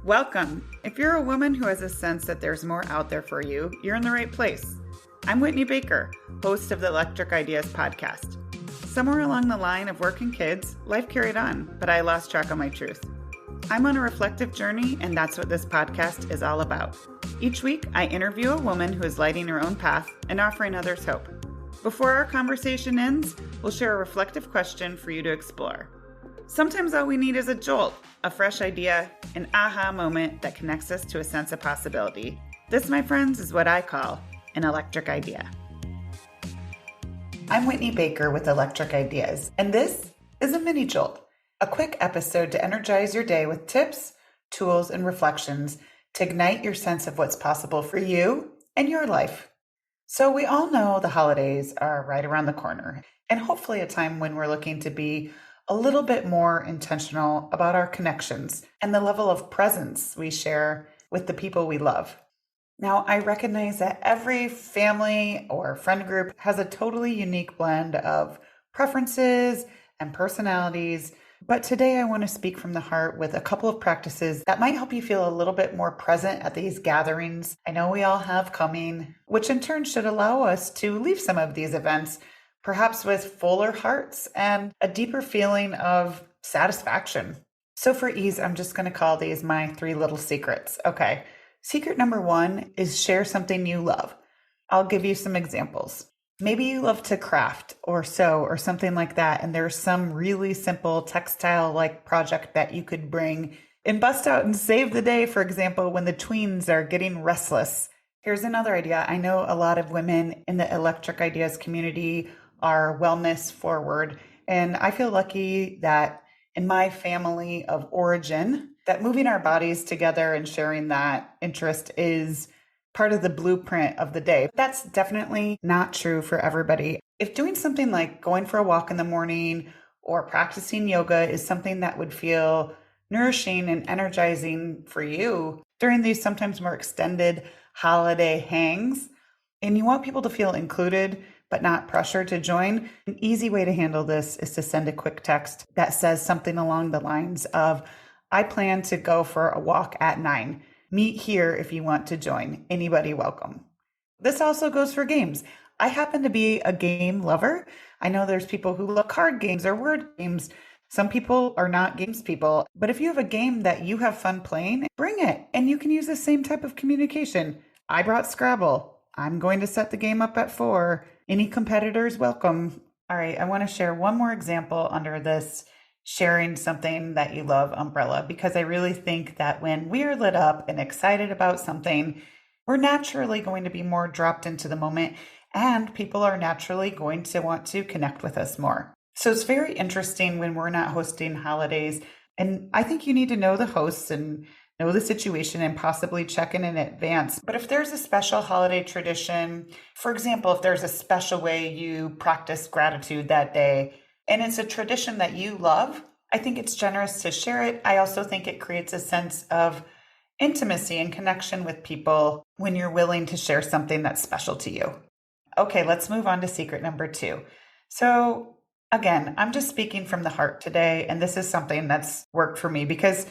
Welcome. If you're a woman who has a sense that there's more out there for you, you're in the right place. I'm Whitney Baker, host of the Electric Ideas podcast. Somewhere along the line of work and kids, life carried on, but I lost track of my truth. I'm on a reflective journey, and that's what this podcast is all about. Each week, I interview a woman who is lighting her own path and offering others hope. Before our conversation ends, we'll share a reflective question for you to explore. Sometimes all we need is a jolt, a fresh idea, an aha moment that connects us to a sense of possibility. This, my friends, is what I call an electric idea. I'm Whitney Baker with Electric Ideas, and this is a mini jolt, a quick episode to energize your day with tips, tools, and reflections to ignite your sense of what's possible for you and your life. So we all know the holidays are right around the corner, and hopefully a time when we're looking to be a little bit more intentional about our connections and the level of presence we share with the people we love. Now, I recognize that every family or friend group has a totally unique blend of preferences and personalities, but today I want to speak from the heart with a couple of practices that might help you feel a little bit more present at these gatherings I know we all have coming, which in turn should allow us to leave some of these events perhaps with fuller hearts and a deeper feeling of satisfaction. So for ease, I'm just going to call these my 3 little secrets. Okay. Secret number 1 is share something you love. I'll give you some examples. Maybe you love to craft or sew or something like that, and there's some really simple textile-like project that you could bring and bust out and save the day, for example, when the tweens are getting restless. Here's another idea. I know a lot of women in the Electric Ideas community are wellness forward. And I feel lucky that in my family of origin, that moving our bodies together and sharing that interest is part of the blueprint of the day. That's definitely not true for everybody. If doing something like going for a walk in the morning or practicing yoga is something that would feel nourishing and energizing for you during these sometimes more extended holiday hangs, and you want people to feel included, but not pressured to join, an easy way to handle this is to send a quick text that says something along the lines of, I plan to go for a walk at 9. Meet here if you want to join. Anybody welcome. This also goes for games. I happen to be a game lover. I know there's people who love card games or word games. Some people are not games people, but if you have a game that you have fun playing, bring it. And you can use the same type of communication. I brought Scrabble. I'm going to set the game up at 4. Any competitors welcome. All right, I want to share one more example under this sharing something that you love umbrella, because I really think that when we are lit up and excited about something, we're naturally going to be more dropped into the moment, and people are naturally going to want to connect with us more. So it's very interesting when we're not hosting holidays, and I think you need to know the hosts and know the situation and possibly check in advance. But if there's a special holiday tradition, for example, if there's a special way you practice gratitude that day, and it's a tradition that you love, I think it's generous to share it. I also think it creates a sense of intimacy and connection with people when you're willing to share something that's special to you. Okay, let's move on to secret number 2. So again, I'm just speaking from the heart today, and this is something that's worked for me because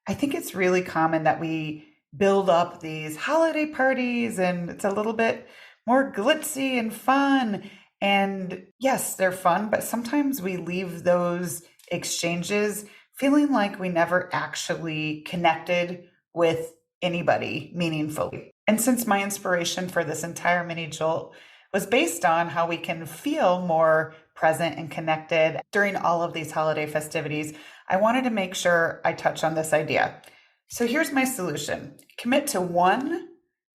I think it's really common that we build up these holiday parties and it's a little bit more glitzy and fun. And yes, they're fun, but sometimes we leave those exchanges feeling like we never actually connected with anybody meaningfully. And since my inspiration for this entire mini jolt was based on how we can feel more present and connected during all of these holiday festivities, I wanted to make sure I touch on this idea. So here's my solution. Commit to one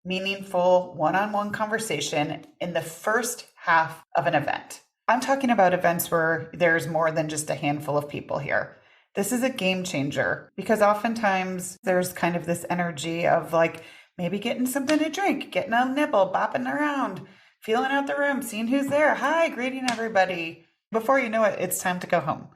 meaningful one-on-one conversation in the first half of an event. I'm talking about events where there's more than just a handful of people here. This is a game changer because oftentimes there's kind of this energy of like maybe getting something to drink, getting a nibble, bopping around, feeling out the room, seeing who's there. Hi, greeting everybody. Before you know it, it's time to go home.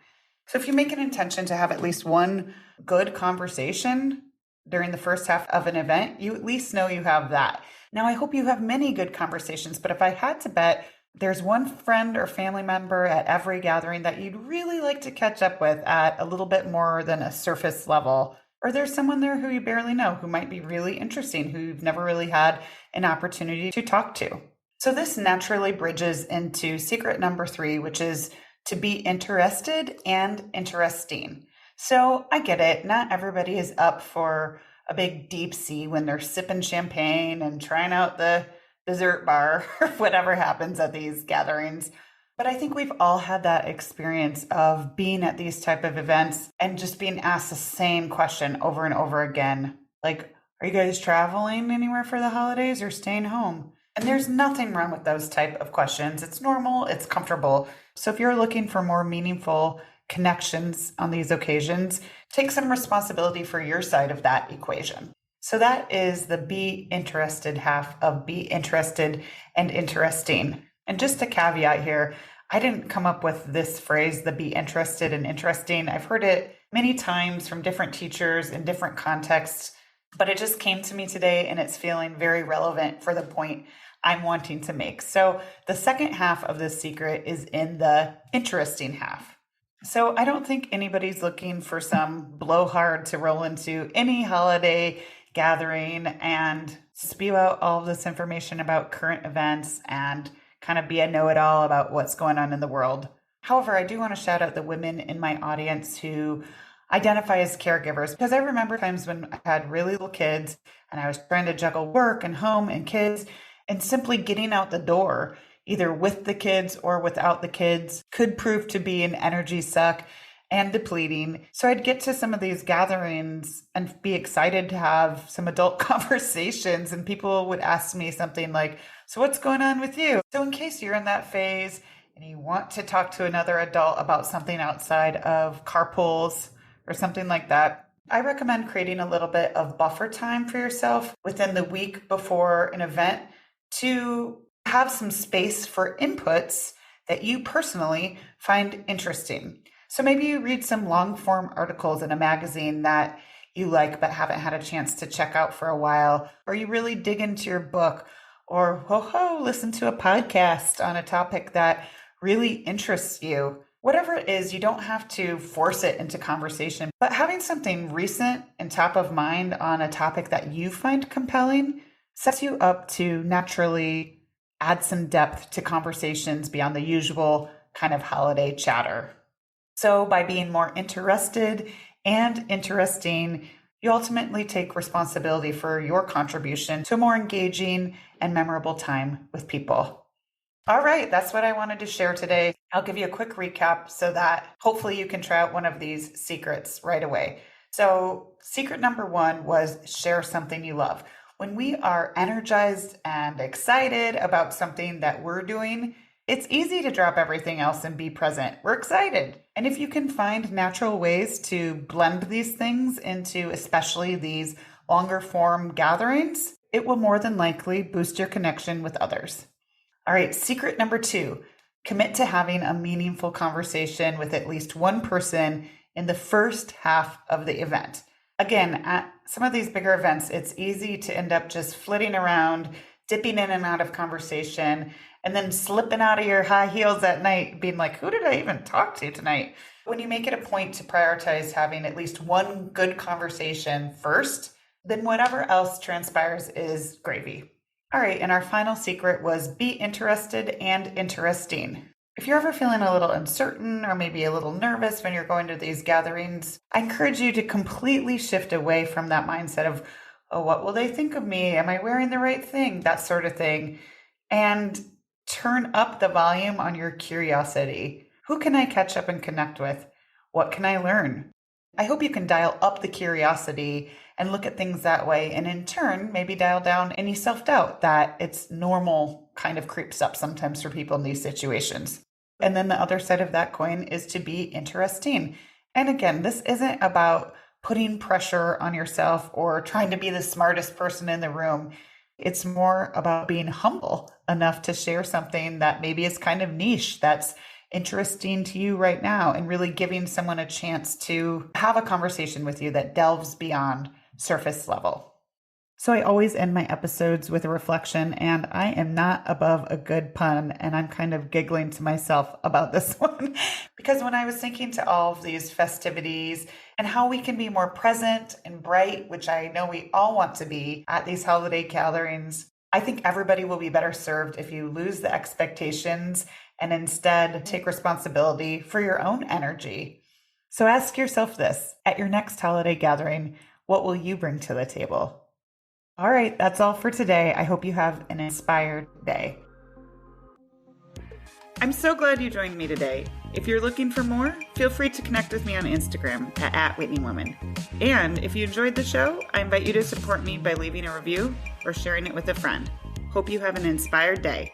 So if you make an intention to have at least one good conversation during the first half of an event, you at least know you have that. Now, I hope you have many good conversations, but if I had to bet, there's one friend or family member at every gathering that you'd really like to catch up with at a little bit more than a surface level Or there's someone there who you barely know who might be really interesting, who you've never really had an opportunity to talk to. So this naturally bridges into secret number 3, which is to be interested and interesting. So I get it. Not everybody is up for a big deep sea when they're sipping champagne and trying out the dessert bar or whatever happens at these gatherings. But I think we've all had that experience of being at these type of events and just being asked the same question over and over again. Like, are you guys traveling anywhere for the holidays or staying home? And there's nothing wrong with those type of questions. It's normal, it's comfortable. So if you're looking for more meaningful connections on these occasions, take some responsibility for your side of that equation. So that is the be interested half of be interested and interesting. And just a caveat here, I didn't come up with this phrase, the be interested and interesting. I've heard it many times from different teachers in different contexts, but it just came to me today and it's feeling very relevant for the point I'm wanting to make. So the second half of this secret is in the interesting half. So I don't think anybody's looking for some blowhard to roll into any holiday gathering and spew out all of this information about current events and kind of be a know-it-all about what's going on in the world. However, I do want to shout out the women in my audience who identify as caregivers, because I remember times when I had really little kids and I was trying to juggle work and home and kids, and simply getting out the door, either with the kids or without the kids, could prove to be an energy suck and depleting. So I'd get to some of these gatherings and be excited to have some adult conversations, and people would ask me something like, so what's going on with you? So in case you're in that phase and you want to talk to another adult about something outside of carpools or something like that, I recommend creating a little bit of buffer time for yourself within the week before an event to have some space for inputs that you personally find interesting. So maybe you read some long form articles in a magazine that you like but haven't had a chance to check out for a while, or you really dig into your book, or listen to a podcast on a topic that really interests you. Whatever it is, you don't have to force it into conversation, but having something recent and top of mind on a topic that you find compelling sets you up to naturally add some depth to conversations beyond the usual kind of holiday chatter. So by being more interested and interesting, you ultimately take responsibility for your contribution to a more engaging and memorable time with people. All right, that's what I wanted to share today. I'll give you a quick recap so that hopefully you can try out one of these secrets right away. So secret number 1 was share something you love. When we are energized and excited about something that we're doing, it's easy to drop everything else and be present. We're excited. And if you can find natural ways to blend these things into especially these longer form gatherings, it will more than likely boost your connection with others. All right, secret number 2, commit to having a meaningful conversation with at least one person in the first half of the event. Again, at some of these bigger events, it's easy to end up just flitting around, dipping in and out of conversation, and then slipping out of your high heels at night, being like, who did I even talk to tonight? When you make it a point to prioritize having at least one good conversation first, then whatever else transpires is gravy. All right, and our final secret was be interested and interesting. If you're ever feeling a little uncertain or maybe a little nervous when you're going to these gatherings, I encourage you to completely shift away from that mindset of, oh, what will they think of me? Am I wearing the right thing? That sort of thing. And turn up the volume on your curiosity. Who can I catch up and connect with? What can I learn? I hope you can dial up the curiosity and look at things that way. And in turn, maybe dial down any self-doubt that it's normal kind of creeps up sometimes for people in these situations. And then the other side of that coin is to be interesting. And again, this isn't about putting pressure on yourself or trying to be the smartest person in the room. It's more about being humble enough to share something that maybe is kind of niche, that's interesting to you right now, and really giving someone a chance to have a conversation with you that delves beyond surface level. So I always end my episodes with a reflection, and I am not above a good pun, and I'm kind of giggling to myself about this one because when I was thinking to all of these festivities and how we can be more present and bright, which I know we all want to be at these holiday gatherings, I think everybody will be better served if you lose the expectations and instead take responsibility for your own energy. So ask yourself this: at your next holiday gathering, what will you bring to the table? All right, that's all for today. I hope you have an inspired day. I'm so glad you joined me today. If you're looking for more, feel free to connect with me on Instagram at @WhitneyWoman. And if you enjoyed the show, I invite you to support me by leaving a review or sharing it with a friend. Hope you have an inspired day.